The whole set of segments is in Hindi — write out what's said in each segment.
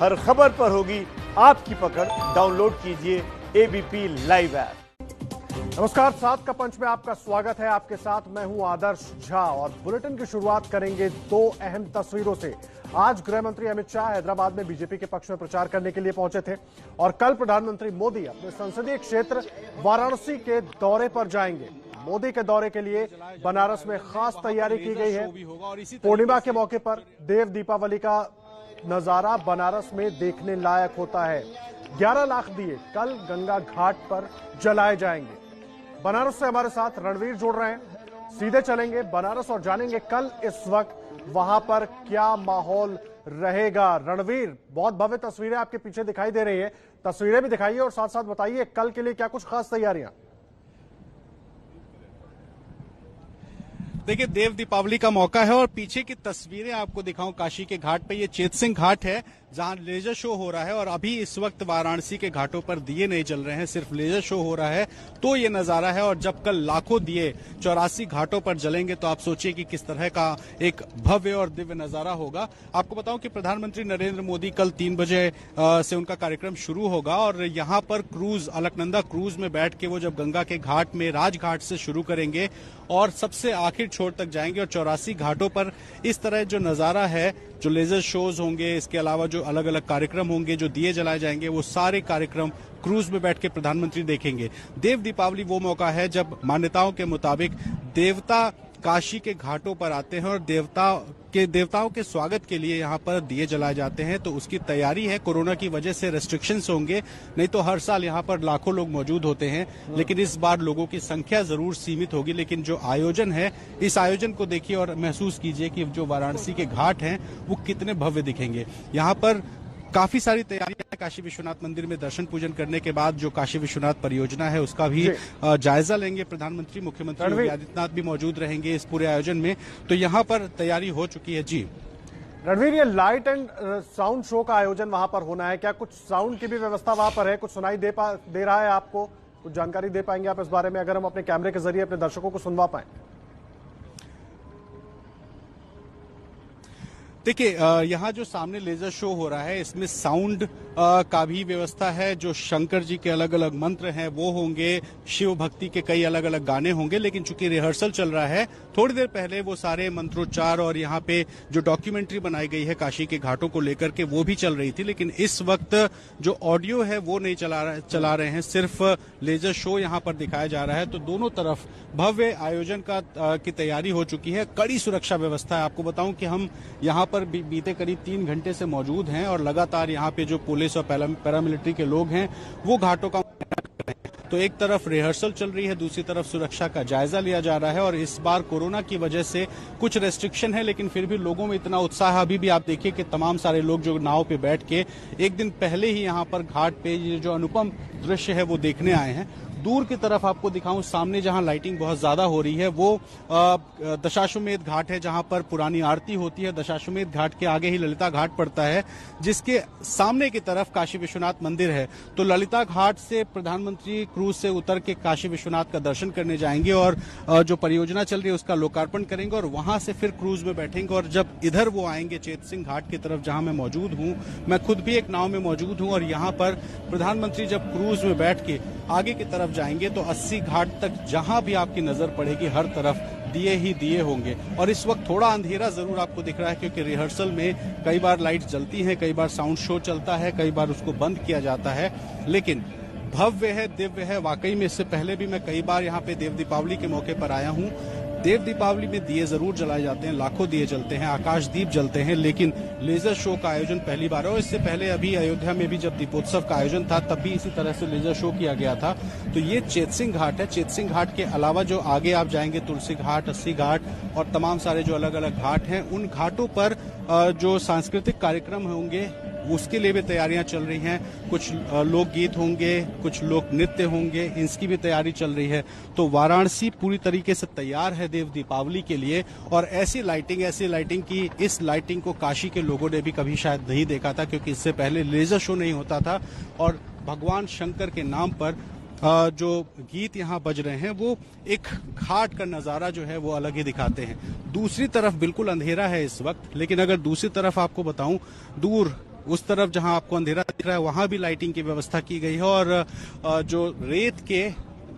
हर खबर पर होगी आपकी पकड़। डाउनलोड कीजिए एबीपी लाइव ऐप। नमस्कार, 7 का पंच में आपका स्वागत है। आपके साथ मैं हूं आदर्श झा और बुलेटिन की शुरुआत करेंगे दो अहम तस्वीरों से। आज गृह मंत्री अमित शाह हैदराबाद में बीजेपी के पक्ष में प्रचार करने के लिए पहुंचे थे और कल प्रधानमंत्री मोदी अपने संसदीय क्षेत्र वाराणसी के दौरे पर जाएंगे। मोदी के दौरे के लिए बनारस में खास तैयारी की गई है। पूर्णिमा के मौके पर देव दीपावली का नजारा बनारस में देखने लायक होता है। 11 लाख दिए कल गंगा घाट पर जलाए जाएंगे। बनारस से हमारे साथ रणवीर जुड़ रहे हैं, सीधे चलेंगे बनारस और जानेंगे कल इस वक्त वहां पर क्या माहौल रहेगा। रणवीर, बहुत भव्य तस्वीरें आपके पीछे दिखाई दे रही है, तस्वीरें भी दिखाइए और साथ साथ बताइए कल के लिए क्या कुछ खास तैयारियां। देखिए, देव दीपावली का मौका है और पीछे की तस्वीरें आपको दिखाऊं। काशी के घाट पे ये चेतसिंह घाट है जहां लेजर शो हो रहा है और अभी इस वक्त वाराणसी के घाटों पर दिए नहीं जल रहे हैं, सिर्फ लेजर शो हो रहा है। तो ये नजारा है और जब कल लाखों दिए 84 घाटों पर जलेंगे तो आप सोचिए कि किस तरह का एक भव्य और दिव्य नजारा होगा। आपको बताऊं कि प्रधानमंत्री नरेंद्र मोदी कल 3 बजे से उनका कार्यक्रम शुरू होगा और यहां पर क्रूज, अलकनंदा क्रूज में बैठ के वो जब गंगा के घाट में राजघाट से शुरू करेंगे और सबसे आखिर छोर तक जाएंगे और 84 घाटों पर इस तरह जो नजारा है, जो लेजर शोज होंगे, इसके अलावा जो अलग अलग कार्यक्रम होंगे, जो दिए जलाए जाएंगे, वो सारे कार्यक्रम क्रूज में बैठ के प्रधानमंत्री देखेंगे। देव दीपावली वो मौका है जब मान्यताओं के मुताबिक देवता काशी के घाटों पर आते हैं और देवताओं के स्वागत के लिए यहाँ पर दिए जलाए जाते हैं। तो उसकी तैयारी है। कोरोना की वजह से रेस्ट्रिक्शंस होंगे, नहीं तो हर साल यहाँ पर लाखों लोग मौजूद होते हैं, लेकिन इस बार लोगों की संख्या जरूर सीमित होगी। लेकिन जो आयोजन है, इस आयोजन को देखिए और महसूस कीजिए कि जो वाराणसी के घाट हैं वो कितने भव्य दिखेंगे। यहाँ पर काफी सारी तैयारियां हैं। काशी विश्वनाथ मंदिर में दर्शन पूजन करने के बाद जो काशी विश्वनाथ परियोजना है उसका भी जायजा लेंगे प्रधानमंत्री। मुख्यमंत्री योगी आदित्यनाथ भी मौजूद रहेंगे इस पूरे आयोजन में। तो यहाँ पर तैयारी हो चुकी है। जी रणवीर, ये लाइट एंड साउंड शो का आयोजन वहां पर होना है, क्या कुछ साउंड की भी व्यवस्था वहां पर है? कुछ सुनाई दे रहा है आपको? कुछ जानकारी दे पाएंगे आप इस बारे में, अगर हम अपने कैमरे के जरिए अपने दर्शकों को सुनवा पाए? देखिए, यहाँ जो सामने लेजर शो हो रहा है इसमें साउंड का भी व्यवस्था है। जो शंकर जी के अलग अलग मंत्र हैं वो होंगे, शिव भक्ति के कई अलग अलग गाने होंगे। लेकिन चूंकि रिहर्सल चल रहा है, थोड़ी देर पहले वो सारे मंत्रोच्चार और यहाँ पे जो डॉक्यूमेंट्री बनाई गई है काशी के घाटों को लेकर के वो भी चल रही थी। लेकिन इस वक्त जो ऑडियो है वो नहीं चला रहे हैं, सिर्फ लेजर शो यहाँ पर दिखाया जा रहा है। तो दोनों तरफ भव्य आयोजन की तैयारी हो चुकी है। कड़ी सुरक्षा व्यवस्था है। आपको बताऊं कि हम यहाँ पर बीते करीब 3 घंटे से मौजूद हैं और लगातार यहाँ पे जो पुलिस और पैरामिलिट्री के लोग हैं वो घाटों का तो एक तरफ रिहर्सल चल रही है, दूसरी तरफ सुरक्षा का जायजा लिया जा रहा है। और इस बार कोरोना की वजह से कुछ रेस्ट्रिक्शन है, लेकिन फिर भी लोगों में इतना उत्साह। अभी भी आप देखिए कि तमाम सारे लोग जो नाव पे बैठ के एक दिन पहले ही यहाँ पर घाट पे ये जो अनुपम दृश्य है वो देखने आए हैं। दूर की तरफ आपको दिखाऊं, सामने जहां लाइटिंग बहुत ज्यादा हो रही है वो दशाश्वमेध घाट है जहां पर पुरानी आरती होती है। दशाश्वमेध घाट के आगे ही ललिता घाट पड़ता है, जिसके सामने की तरफ काशी विश्वनाथ मंदिर है। तो ललिता घाट से प्रधानमंत्री क्रूज से उतर के काशी विश्वनाथ का दर्शन करने जाएंगे और जो परियोजना चल रही है उसका लोकार्पण करेंगे और वहां से फिर क्रूज में बैठेंगे। और जब इधर वो आएंगे चेतसिंह घाट की तरफ जहां मैं मौजूद हूं, मैं खुद भी एक नाव में मौजूद हूं और यहाँ पर प्रधानमंत्री जब क्रूज में बैठ के आगे की तरफ जाएंगे तो 80 घाट तक जहां भी आपकी नजर पड़ेगी हर तरफ दिए ही दिए होंगे। और इस वक्त थोड़ा अंधेरा जरूर आपको दिख रहा है क्योंकि रिहर्सल में कई बार लाइट जलती हैं, कई बार साउंड शो चलता है, कई बार उसको बंद किया जाता है। लेकिन भव्य है, दिव्य है वाकई में। इससे पहले भी मैं कई बार यहाँ पे देव दीपावली के मौके पर आया हूँ। देव दीपावली में दिए जरूर जलाए जाते हैं, लाखों दिए जलते हैं, आकाशदीप जलते हैं, लेकिन लेजर शो का आयोजन पहली बार है। और इससे पहले अभी अयोध्या में भी जब दीपोत्सव का आयोजन था तब भी इसी तरह से लेजर शो किया गया था। तो ये चेतसिंह घाट है। चेतसिंह घाट के अलावा जो आगे आप जाएंगे तुलसी घाट, अस्सी घाट और तमाम सारे जो अलग अलग घाट हैं, उन घाटों पर जो सांस्कृतिक कार्यक्रम होंगे उसके लिए भी तैयारियां चल रही हैं। कुछ लोकगीत होंगे, कुछ लोक नृत्य होंगे, इसकी भी तैयारी चल रही है। तो वाराणसी पूरी तरीके से तैयार है देव दीपावली के लिए। और ऐसी लाइटिंग की इस लाइटिंग को काशी के लोगों ने भी कभी शायद नहीं देखा था, क्योंकि इससे पहले लेजर शो नहीं होता था और भगवान शंकर के नाम पर जो गीत यहाँ बज रहे हैं वो एक घाट का नजारा जो है वो अलग ही दिखाते हैं। दूसरी तरफ बिल्कुल अंधेरा है इस वक्त, लेकिन अगर दूसरी तरफ आपको बताऊं, दूर उस तरफ जहां आपको अंधेरा दिख रहा है वहां भी लाइटिंग की व्यवस्था की गई है और जो रेत के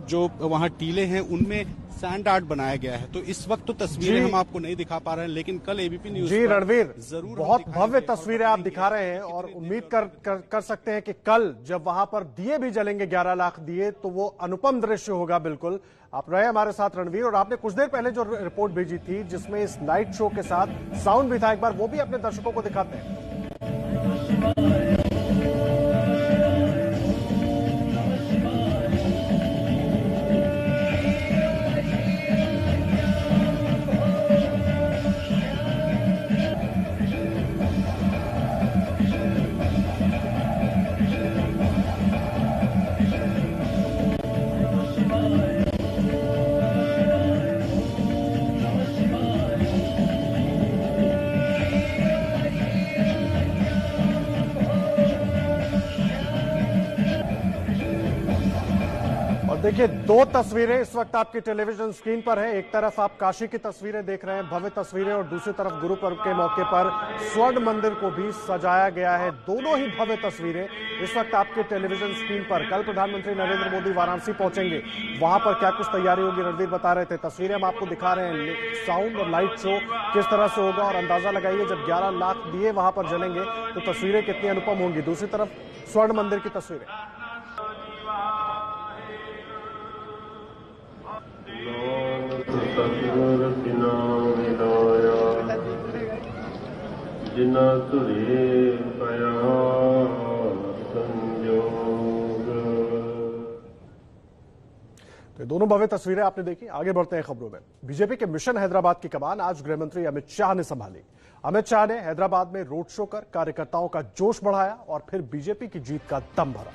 जो वहां टीले हैं उनमें सैंड आर्ट बनाया गया है। तो इस वक्त तो तस्वीरें हम आपको नहीं दिखा पा रहे हैं, लेकिन कल एबीपी न्यूज जी रणवीर, जरूर बहुत भव्य तस्वीरें आप दिखा रहे हैं और उम्मीद कर सकते हैं कि कल जब वहां पर दिए भी जलेंगे 11 लाख दिए तो वो अनुपम दृश्य होगा। बिल्कुल आप रहे हमारे साथ रणवीर, और आपने कुछ देर पहले जो रिपोर्ट भेजी थी जिसमें इस नाइट शो के साथ साउंड भी था, एक बार वो भी अपने दर्शकों को दिखाते हैं। देखिए, दो तस्वीरें इस वक्त आपकी टेलीविजन स्क्रीन पर है। एक तरफ आप काशी की तस्वीरें देख रहे हैं, भव्य तस्वीरें, और दूसरी तरफ गुरु पर्व के मौके पर स्वर्ण मंदिर को भी सजाया गया है। दोनों ही भव्य तस्वीरें इस वक्त आपके टेलीविजन स्क्रीन पर। कल प्रधानमंत्री नरेंद्र मोदी वाराणसी पहुंचेंगे, वहां पर क्या कुछ तैयारी होगी रणवीर बता रहे थे। तस्वीरें हम आपको दिखा रहे हैं, साउंड और लाइट शो किस तरह से होगा, और अंदाजा लगाइए जब 11 लाख दिए वहां पर जलेंगे तो तस्वीरें कितनी अनुपम होंगी। दूसरी तरफ स्वर्ण मंदिर की तस्वीरें। सतगुर बिना मिलाया जिना तुरे पया संजोग। तो दोनों भव्य तस्वीरें आपने देखी। आगे बढ़ते हैं खबरों में। बीजेपी के मिशन हैदराबाद की कमान आज गृहमंत्री अमित शाह ने संभाली। अमित शाह ने हैदराबाद में रोड शो कर कार्यकर्ताओं का जोश बढ़ाया और फिर बीजेपी की जीत का दम भरा।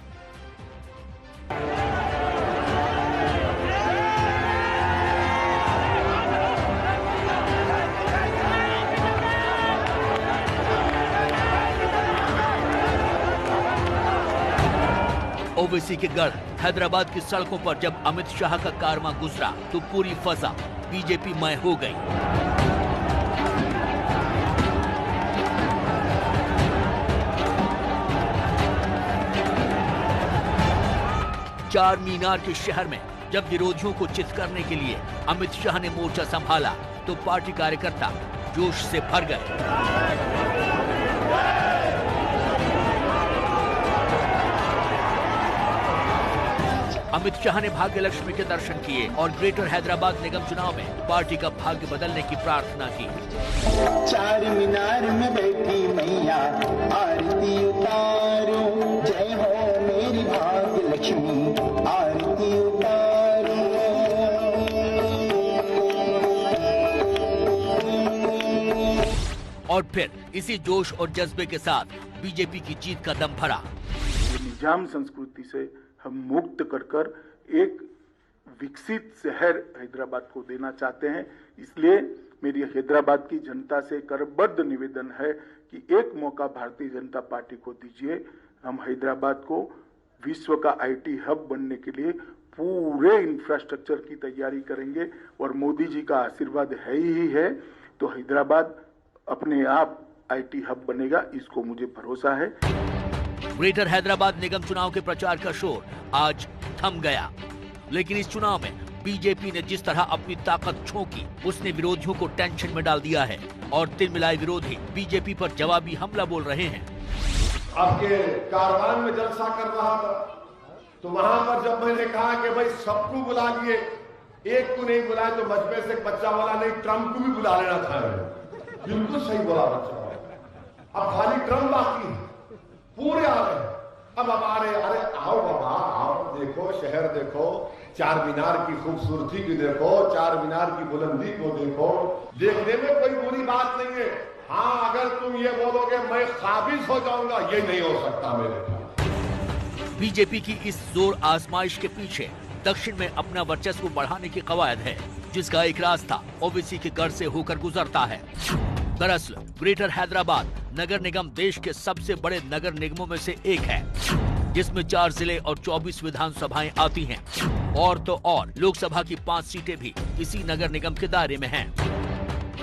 ओवैसी के गढ़ हैदराबाद की सड़कों पर जब अमित शाह का कारवां गुजरा तो पूरी फजा बीजेपी मय हो गई। चार मीनार के शहर में जब विरोधियों को चित करने के लिए अमित शाह ने मोर्चा संभाला तो पार्टी कार्यकर्ता जोश से भर गए। अमित शाह ने भाग्य लक्ष्मी के दर्शन किए और ग्रेटर हैदराबाद निगम चुनाव में पार्टी का भाग्य बदलने की प्रार्थना की। चार मीनार में बैठी मैया आरती उतारो, जय हो मेरी भाग्य लक्ष्मी आरती उतारो। और फिर इसी जोश और जज्बे के साथ बीजेपी की जीत का दम भरा। निजाम संस्कृति से हम मुक्त कर एक विकसित शहर हैदराबाद को देना चाहते हैं। इसलिए मेरी हैदराबाद की जनता से करबद्ध निवेदन है कि एक मौका भारतीय जनता पार्टी को दीजिए। हम हैदराबाद को विश्व का आईटी हब बनने के लिए पूरे इंफ्रास्ट्रक्चर की तैयारी करेंगे और मोदी जी का आशीर्वाद है ही है तो हैदराबाद अपने आप आईटी हब बनेगा, इसको मुझे भरोसा है। ग्रेटर हैदराबाद निगम चुनाव के प्रचार का शोर आज थम गया, लेकिन इस चुनाव में बीजेपी ने जिस तरह अपनी ताकत झोंकी उसने विरोधियों को टेंशन में डाल दिया है और तिलमिलाए विरोधी बीजेपी पर जवाबी हमला बोल रहे हैं। आपके कारवान में जलसा कर रहा था तो वहां पर जब मैंने कहा कि भाई सबको बुला लिए, एक को नहीं बुलाए तो मजबे से बच्चा वाला नहीं, ट्रम्प को भी बुला लेना था। बिल्कुल सही बोला बच्चा वाला। अब खाली ट्रम्प बाकी है, पूरे आ रहे। अब हमारे अरे आओ बाबा आओ, देखो शहर देखो, चार मीनार की खूबसूरती की देखो, चार मीनार की बुलंदी को देखो, देखने में कोई बुरी बात नहीं है। हाँ, अगर तुम ये बोलोगे मैं काबिज हो जाऊंगा, ये नहीं हो सकता मेरे ख्याल। बीजेपी की इस जोर आजमाइश के पीछे दक्षिण में अपना वर्चस्व बढ़ाने की कवायद है, जिसका एक रास्ता ओवैसी के गढ़ से होकर गुजरता है। दरअसल ग्रेटर हैदराबाद नगर निगम देश के सबसे बड़े नगर निगमों में से एक है, जिसमें 4 जिले और 24 विधानसभाएं आती हैं और तो और लोकसभा की 5 सीटें भी इसी नगर निगम के दायरे में हैं।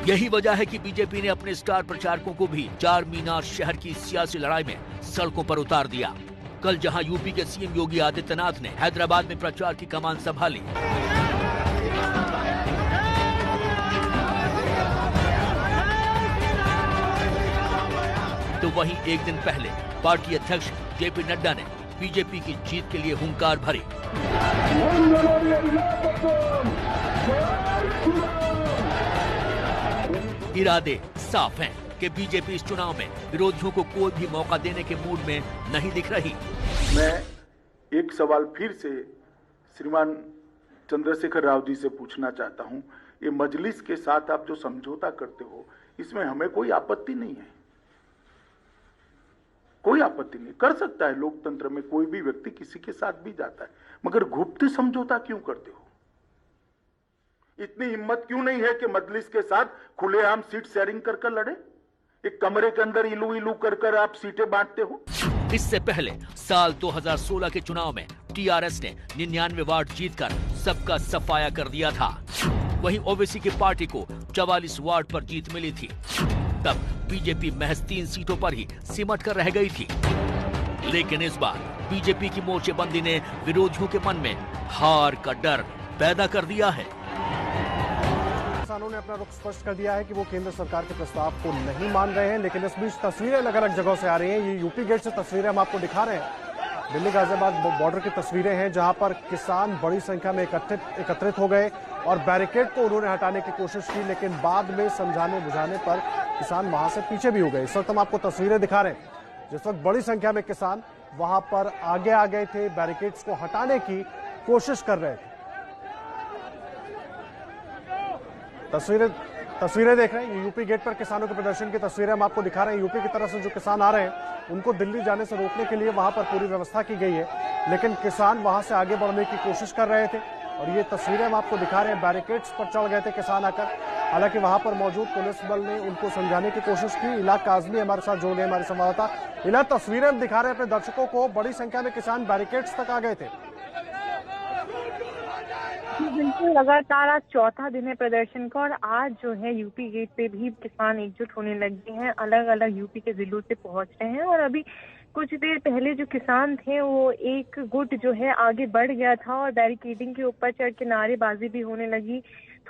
यही वजह है कि बीजेपी ने अपने स्टार प्रचारकों को भी चार मीनार शहर की सियासी लड़ाई में सड़कों पर उतार दिया। कल जहां यूपी के सीएम योगी आदित्यनाथ ने हैदराबाद में प्रचार की कमान संभाली, तो वहीं एक दिन पहले पार्टी अध्यक्ष जेपी नड्डा ने बीजेपी की जीत के लिए हुंकार भरी। इरादे साफ हैं कि बीजेपी इस चुनाव में विरोधियों को कोई भी मौका देने के मूड में नहीं दिख रही। मैं एक सवाल फिर से श्रीमान चंद्रशेखर राव जी से पूछना चाहता हूं, ये मजलिस के साथ आप जो समझौता करते हो, इसमें हमें कोई आपत्ति नहीं है, कोई आपत्ति नहीं, कर सकता है। लोकतंत्र में कोई भी व्यक्ति किसी के साथ भी जाता है, मगर गुप्त समझौता क्यों करते हो? इतनी हिम्मत क्यों नहीं है कि मजलिस के साथ खुलेआम सीट शेयरिंग कर लड़े? एक कमरे के अंदर इलू इलू कर आप सीटें बांटते हो। इससे पहले साल 2016 के चुनाव में टीआरएस ने 99 वार्ड जीतकर सबका सफाया कर दिया था। वहीं ओवैसी की पार्टी को 44 वार्ड पर जीत मिली थी। तब बीजेपी महज 3 सीटों पर ही सिमट कर रह गई थी। लेकिन इस बार बीजेपी की मोर्चेबंदी ने विरोधियों के मन में हार का डर पैदा कर दिया है। किसानों ने अपना रुख स्पष्ट कर दिया है कि वो केंद्र सरकार के प्रस्ताव को नहीं मान रहे हैं, लेकिन इस बीच तस्वीरें अलग अलग जगहों से आ रही हैं। ये यूपी गेट से तस्वीरें हम आपको दिखा रहे हैं। दिल्ली गाजियाबाद बॉर्डर की तस्वीरें हैं, जहां पर किसान बड़ी संख्या में एकत्रित हो गए और बैरिकेड को उन्होंने हटाने की कोशिश की, लेकिन बाद में समझाने बुझाने पर किसान वहां से पीछे भी हो गए। इस वक्त हम आपको तस्वीरें दिखा रहे हैं, जिस वक्त बड़ी संख्या में किसान वहां पर आगे आ गए थे, बैरिकेड्स को हटाने की कोशिश कर रहे थे। तस्वीरें देख रहे हैं, ये यूपी गेट पर किसानों के प्रदर्शन की तस्वीरें हम आपको दिखा रहे हैं। यूपी की तरफ से जो किसान आ रहे हैं, उनको दिल्ली जाने से रोकने के लिए वहां पर पूरी व्यवस्था की गई है, लेकिन किसान वहां से आगे बढ़ने की कोशिश कर रहे थे। और ये तस्वीरें हम आपको दिखा रहे हैं, बैरिकेड्स पर चढ़ गए थे किसान आकर। हालांकि वहां पर मौजूद पुलिस बल ने उनको समझाने की कोशिश की। इला काजमी हमारे साथ जुड़ गए, हमारे संवाददाता। इला, तस्वीरें हम दिखा रहे हैं अपने दर्शकों को, बड़ी संख्या में किसान बैरिकेड्स तक आ गए थे। बिल्कुल, लगातार आज चौथा दिन है प्रदर्शन का और आज जो है यूपी गेट पे भी किसान एकजुट होने लगे हैं, अलग अलग यूपी के जिलों से पहुंच रहे हैं। और अभी कुछ देर पहले जो किसान थे वो एक गुट जो है आगे बढ़ गया था और बैरिकेडिंग के ऊपर चढ़ के नारेबाजी भी होने लगी।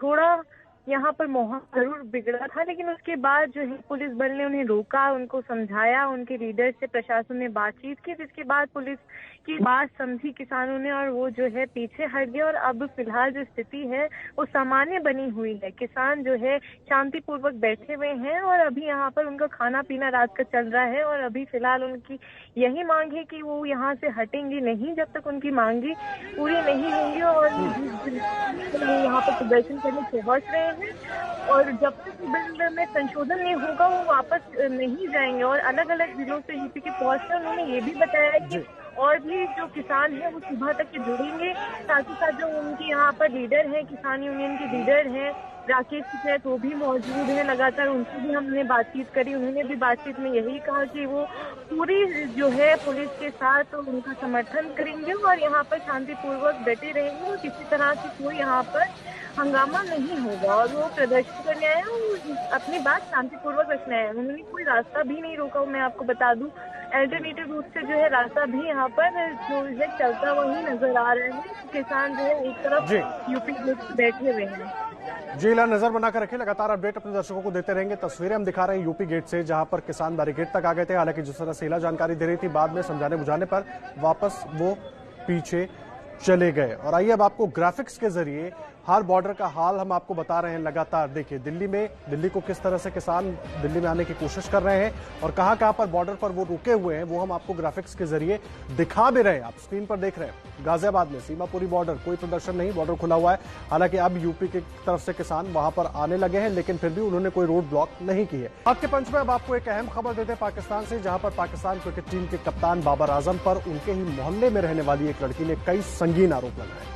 थोड़ा यहाँ पर माहौल जरूर बिगड़ा था, लेकिन उसके बाद जो है पुलिस बल ने उन्हें रोका, उनको समझाया, उनके लीडर से प्रशासन ने बातचीत की, जिसके बाद पुलिस की बात समझी किसानों ने और वो जो है पीछे हट गए। और अब फिलहाल जो स्थिति है वो सामान्य बनी हुई है। किसान जो है शांतिपूर्वक बैठे हुए हैं और अभी यहाँ पर उनका खाना पीना रात का चल रहा है। और अभी फिलहाल उनकी यही मांग है कि वो यहाँ से हटेंगे नहीं जब तक उनकी मांगी पूरी नहीं होंगी। और यहाँ पर प्रदर्शन करने पहुंच रहे हैं और जब तक बिल में संशोधन नहीं होगा वो वापस नहीं जाएंगे। और अलग अलग जिलों से यूपी के पहुंचकर उन्होंने ये भी बताया कि और भी जो किसान हैं वो सुबह तक के जुड़ेंगे। साथ ही साथ जो उनके यहाँ पर लीडर हैं, किसान यूनियन के लीडर हैं राकेश टिकैत, वो भी मौजूद हैं। लगातार उनसे भी हमने बातचीत करी, उन्होंने भी बातचीत में यही कहा कि वो पूरी जो है पुलिस के साथ उनका समर्थन करेंगे और यहाँ पर शांतिपूर्वक डटे रहेंगे और किसी तरह से कोई यहाँ पर हंगामा नहीं होगा। और वो प्रदर्शन करने आए और अपनी बात शांतिपूर्वक रखने आए, उन्होंने कोई रास्ता भी नहीं रोका। मैं आपको बता दूं, अल्टरनेटिव रूट से जो है रास्ता भी यहाँ पर जो है चलता वही नजर आ रहा है। किसान जो है एक तरफ यूपी में बैठे हुए हैं। जी इला, नजर बनाकर रखें, लगातार अपडेट अपने दर्शकों को देते रहेंगे। तस्वीरें हम दिखा रहे हैं यूपी गेट से, जहां पर किसान बैरिकेड तक आ गए थे। हालांकि जिस तरह से इला जानकारी दे रही थी, बाद में समझाने बुझाने पर वापस वो पीछे चले गए। और आइए अब आपको ग्राफिक्स के जरिए हर बॉर्डर का हाल हम आपको बता रहे हैं लगातार। देखिए दिल्ली को किस तरह से किसान दिल्ली में आने की कोशिश कर रहे हैं और कहां कहां पर बॉर्डर पर वो रुके हुए हैं, वो हम आपको ग्राफिक्स के जरिए दिखा भी रहे हैं। आप स्क्रीन पर देख रहे हैं गाजियाबाद में सीमापुरी बॉर्डर, कोई प्रदर्शन नहीं, बॉर्डर खुला हुआ है। हालांकि अब यूपी की तरफ से किसान वहां पर आने लगे हैं, लेकिन फिर भी उन्होंने कोई रोड ब्लॉक नहीं की है। आपके पंच में अब आपको एक अहम खबर देते हैं पाकिस्तान से, जहां पर पाकिस्तान क्रिकेट टीम के कप्तान बाबर आजम पर उनके ही मोहल्ले में रहने वाली एक लड़की ने कई संगीन आरोप लगाए।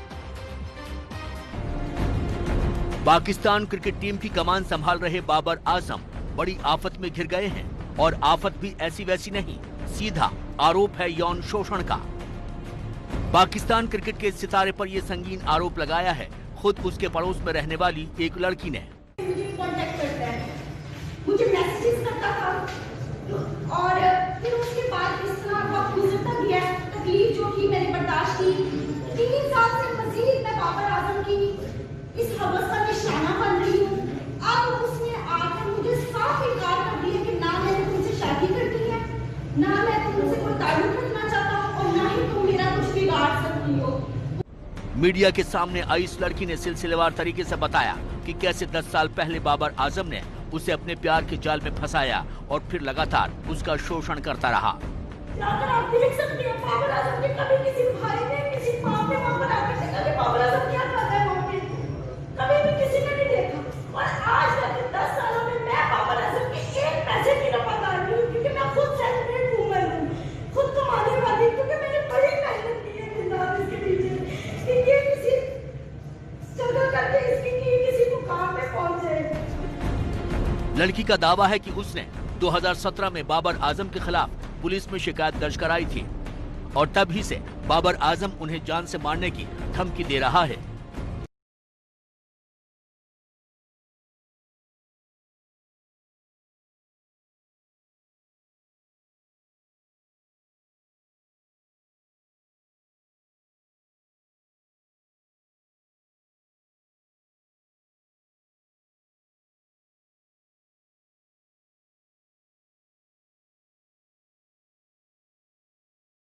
पाकिस्तान क्रिकेट टीम की कमान संभाल रहे बाबर आजम बड़ी आफत में घिर गए हैं और आफत भी ऐसी वैसी नहीं, सीधा आरोप है यौन शोषण का। पाकिस्तान क्रिकेट के सितारे पर यह संगीन आरोप लगाया है खुद उसके पड़ोस में रहने वाली एक लड़की ने। कांटेक्ट करता और फिर उसके बाद इस तरह वक्त गुजरता गया, तकलीफ जो थी मैंने बर्दाश्त की। 3 साल से मजीद मैं बाबर आजम की इस हवस का निशाना बन रही हूँ। अब उसने आकर मुझे साफ इनकार कर दिया कि ना मैंने तुमसे शादी करनी है, ना मैं तुमसे कोई ताल्लुक रखना चाहता हूँ और ना ही तुम मेरा कुछ बिगाड़ सकती हो। मीडिया के सामने आई इस लड़की ने सिलसिलेवार तरीके से बताया कि कैसे 10 साल पहले बाबर आजम ने उसे अपने प्यार के जाल में फंसाया और फिर लगातार उसका शोषण करता रहा। अगर आप देख सकते हैं बाबर आजम ने कभी किसी भाई ने, किसी बाप ने वहाँ पर आकर देखा कि बाबर आजम क्या कर रहा है वहाँ पे, कभी भी किसी ने नहीं देखा। और आज तक 10 सालों में मैं बाबर आजम के एक पैसे की वफादार नहीं हूँ, क्योंकि मैं खुद सेलिब्रेट वूमन हूँ, खुद कमाने वाली, क्योंकि मैंने बड़ी मेहनत की है जिंदगी इसके पीछे कि ये किसी स्ट्रगल करके इसकी किसी मुकाम पे पहुंचे। लड़की का दावा है कि उसने 2017 में बाबर आजम के खिलाफ पुलिस में शिकायत दर्ज कराई थी और तभी से बाबर आजम उन्हें जान से मारने की धमकी दे रहा है।